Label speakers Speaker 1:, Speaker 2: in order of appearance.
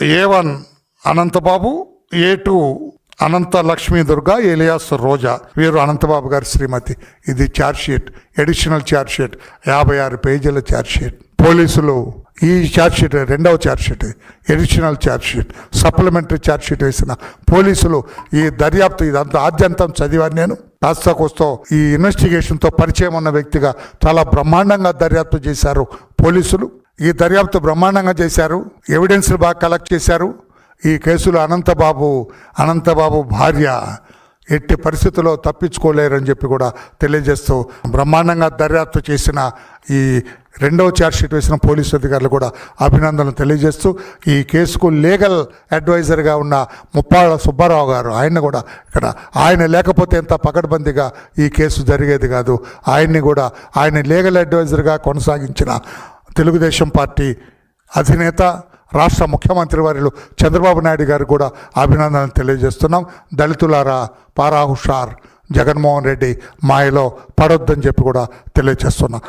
Speaker 1: A1 Anantha Babu, A2 అనంత Lakshmi Durga alias రోజా, వీరు అనంతబాబు గారి శ్రీమతి. ఇది ఛార్జ్షీట్, ఎడిషనల్ ఛార్జ్షీట్, 56 పేజీల ఛార్జ్షీట్. పోలీసులు ఈ ఛార్జ్షీట్ రెండవ chargesheet, additional chargesheet, supplementary chargesheet వేసిన పోలీసులు ఈ దర్యాప్తు ఇదంతా ఆద్యంతం చదివాను నేను. కాస్త కోస్తో ఈ ఇన్వెస్టిగేషన్తో పరిచయం ఉన్న వ్యక్తిగా చాలా బ్రహ్మాండంగా దర్యాప్తు చేశారు పోలీసులు. ఈ దర్యాప్తు బ్రహ్మాండంగా చేశారు, ఎవిడెన్స్లు బాగా కలెక్ట్ చేశారు. ఈ కేసులో అనంతబాబు భార్య ఎట్టి పరిస్థితుల్లో తప్పించుకోలేరని చెప్పి కూడా తెలియజేస్తూ బ్రహ్మాండంగా దర్యాప్తు చేసిన ఈ రెండవ ఛార్జ్షీట్ వేసిన పోలీసు అధికారులు కూడా అభినందనలు తెలియజేస్తూ, ఈ కేసుకు లీగల్ అడ్వైజర్గా ఉన్న ముప్పాళ్ళ సుబ్బారావు గారు, ఆయన లేకపోతే ఎంత పకడ్బందీగా ఈ కేసు జరిగేది కాదు. ఆయన లీగల్ అడ్వైజర్గా కొనసాగించిన తెలుగుదేశం పార్టీ అధినేత, రాష్ట్ర ముఖ్యమంత్రి వర్యులు చంద్రబాబు నాయుడు గారు కూడా అభినందనలు తెలియజేస్తున్నాం. దళితులారా పారా హుషార్, జగన్మోహన్ రెడ్డి మాయలో పడొద్దని చెప్పి కూడా తెలియజేస్తున్నాం.